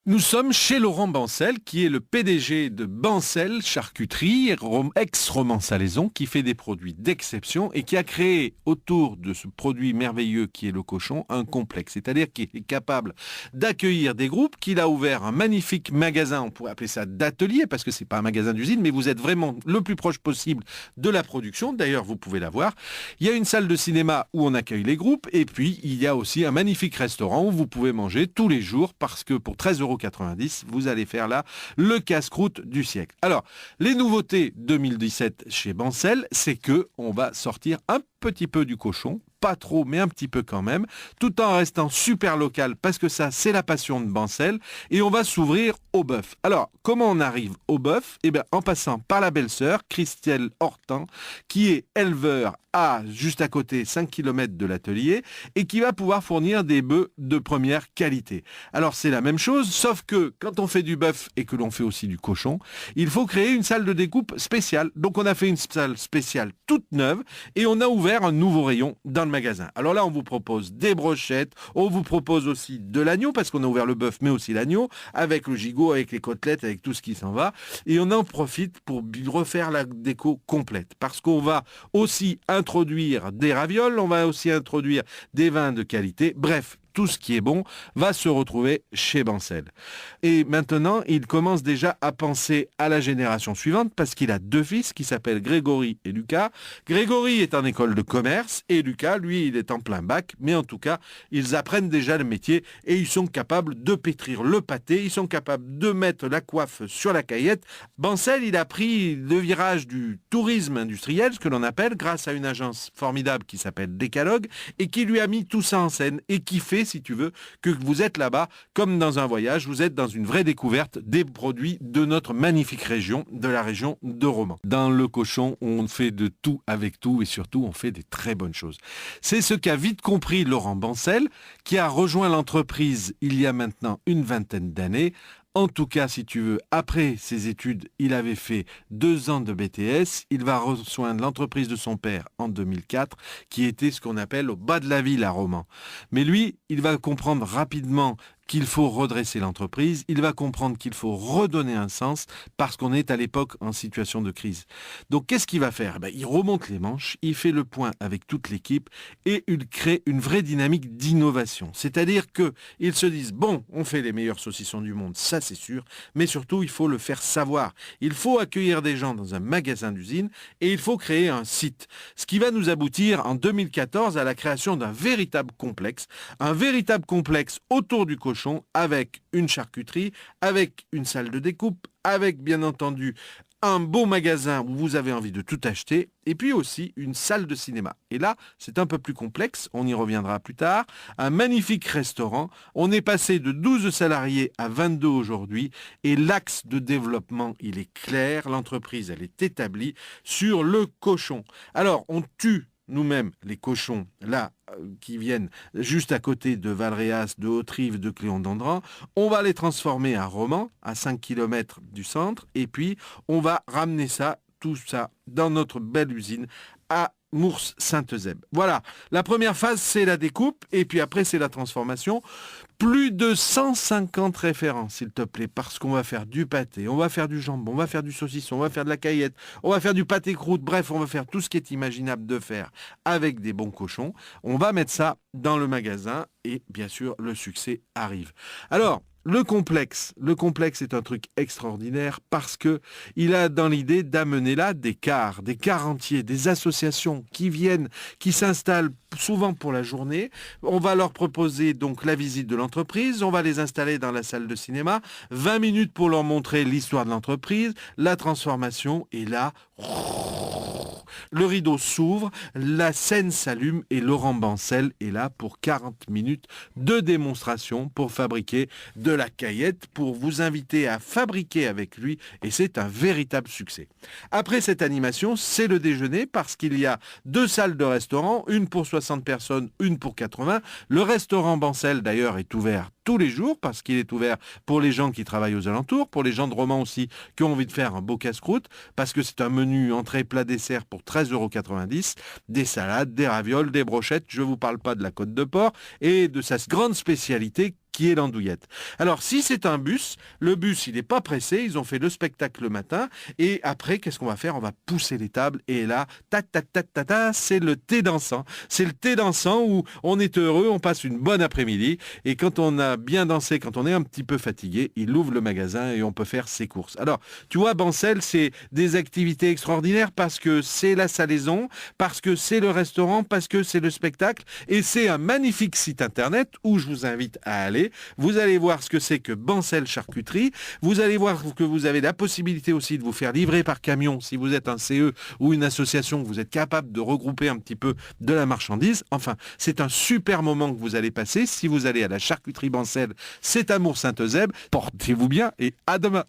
Nous sommes chez Laurent Bancel, qui est le PDG de Bancel Charcuterie, ex-Roman Salaison, qui fait des produits d'exception et qui a créé autour de ce produit merveilleux qui est le cochon, un complexe. C'est-à-dire qu'il est capable d'accueillir des groupes, qu'il a ouvert un magnifique magasin, on pourrait appeler ça d'atelier, parce que c'est pas un magasin d'usine, mais vous êtes vraiment le plus proche possible de la production. D'ailleurs, vous pouvez la voir. Il y a une salle de cinéma où on accueille les groupes, et puis il y a aussi un magnifique restaurant où vous pouvez manger tous les jours, parce que pour 13,90 €, vous allez faire là le casse-croûte du siècle. Alors, les nouveautés 2017 chez Bancel, c'est que on va sortir un petit peu du cochon, pas trop, mais un petit peu quand même, tout en restant super local, parce que ça, c'est la passion de Bancel, et on va s'ouvrir au bœuf. Alors, comment on arrive au bœuf? Eh bien, en passant par la belle-sœur, Christelle Hortan, qui est éleveur juste à côté, 5 km de l'atelier, et qui va pouvoir fournir des bœufs de première qualité. Alors, c'est la même chose, sauf que quand on fait du bœuf et que l'on fait aussi du cochon, il faut créer une salle de découpe spéciale. Donc, on a fait une salle spéciale toute neuve, et on a ouvert un nouveau rayon dans le magasin. Alors là, on vous propose des brochettes, on vous propose aussi de l'agneau, parce qu'on a ouvert le bœuf, mais aussi l'agneau, avec le gigot, avec les côtelettes, avec tout ce qui s'en va. Et on en profite pour refaire la déco complète, parce qu'on va aussi introduire des ravioles, on va aussi introduire des vins de qualité. Bref, tout ce qui est bon va se retrouver chez Bancel. Et maintenant, il commence déjà à penser à la génération suivante parce qu'il a 2 fils qui s'appellent Grégory et Lucas. Grégory est en école de commerce et Lucas, lui, il est en plein bac. Mais en tout cas, ils apprennent déjà le métier et ils sont capables de pétrir le pâté. Ils sont capables de mettre la coiffe sur la caillette. Bancel, il a pris le virage du tourisme industriel, ce que l'on appelle, grâce à une agence formidable qui s'appelle Décalogue et qui lui a mis tout ça en scène et qui fait, si tu veux, que vous êtes là-bas comme dans un voyage, vous êtes dans une vraie découverte des produits de notre magnifique région, de la région de Romans. Dans le cochon, on fait de tout avec tout et surtout, on fait des très bonnes choses. C'est ce qu'a vite compris Laurent Bancel, qui a rejoint l'entreprise il y a maintenant une vingtaine d'années. En tout cas, si tu veux, après ses études, il avait fait 2 ans de BTS. Il va rejoindre l'entreprise de son père en 2004, qui était ce qu'on appelle au bas de la ville à Romans. Mais lui, il va comprendre rapidement qu'il faut redresser l'entreprise, il va comprendre qu'il faut redonner un sens parce qu'on est à l'époque en situation de crise. Donc qu'est-ce qu'il va faire? Il remonte les manches, il fait le point avec toute l'équipe et il crée une vraie dynamique d'innovation. C'est-à-dire qu'ils se disent, bon, on fait les meilleurs saucissons du monde, ça c'est sûr, mais surtout il faut le faire savoir. Il faut accueillir des gens dans un magasin d'usine et il faut créer un site. Ce qui va nous aboutir en 2014 à la création d'un véritable complexe autour du cochon, avec une charcuterie, avec une salle de découpe, avec bien entendu un beau magasin où vous avez envie de tout acheter, et puis aussi une salle de cinéma. Et là, c'est un peu plus complexe, on y reviendra plus tard. Un magnifique restaurant, on est passé de 12 salariés à 22 aujourd'hui, et l'axe de développement, il est clair, l'entreprise, elle est établie sur le cochon. Alors, on tue nous-mêmes les cochons, là, qui viennent juste à côté de Valréas, de Haute-Rive, de Cléon-d'Andran. On va les transformer à Romans, à 5 km du centre, et puis on va ramener tout ça, dans notre belle usine à Mours-Sainte-Eusèbe. Voilà, la première phase, c'est la découpe, et puis après, c'est la transformation. Plus de 150 références, s'il te plaît, parce qu'on va faire du pâté, on va faire du jambon, on va faire du saucisson, on va faire de la caillette, on va faire du pâté croûte, bref, on va faire tout ce qui est imaginable de faire avec des bons cochons. On va mettre ça dans le magasin, et bien sûr, le succès arrive. Alors, le complexe est un truc extraordinaire parce que il a dans l'idée d'amener là des cars entiers, des associations qui viennent, qui s'installent souvent pour la journée. On va leur proposer donc la visite de l'entreprise, on va les installer dans la salle de cinéma, 20 minutes pour leur montrer l'histoire de l'entreprise, la transformation, et là, le rideau s'ouvre, la scène s'allume et Laurent Bancel est là pour 40 minutes de démonstration pour fabriquer de la caillette, pour vous inviter à fabriquer avec lui, et c'est un véritable succès. Après cette animation, c'est le déjeuner parce qu'il y a 2 salles de restaurant, une pour 60 personnes, une pour 80. Le restaurant Bancel d'ailleurs est ouvert tous les jours parce qu'il est ouvert pour les gens qui travaillent aux alentours, pour les gens de Romans aussi qui ont envie de faire un beau casse-croûte, parce que c'est un menu entrée, plat, dessert pour 13,90 €, des salades, des ravioles, des brochettes, je ne vous parle pas de la côte de porc et de sa grande spécialité qui est l'andouillette. Alors, si c'est un bus, le bus, il n'est pas pressé, ils ont fait le spectacle le matin, et après, qu'est-ce qu'on va faire? On va pousser les tables, et là, c'est le thé dansant. C'est le thé dansant où on est heureux, on passe une bonne après-midi, et quand on a bien dansé, quand on est un petit peu fatigué, il ouvre le magasin et on peut faire ses courses. Alors, tu vois, Bancel, c'est des activités extraordinaires parce que c'est la salaison, parce que c'est le restaurant, parce que c'est le spectacle, et c'est un magnifique site internet où je vous invite à aller. Vous allez voir ce que c'est que Bancel Charcuterie. Vous allez voir que vous avez la possibilité aussi de vous faire livrer par camion si vous êtes un CE ou une association, que vous êtes capable de regrouper un petit peu de la marchandise. Enfin, c'est un super moment que vous allez passer. Si vous allez à la charcuterie Bancel, c'est Amour Saint-Eusèbe. Portez-vous bien et à demain.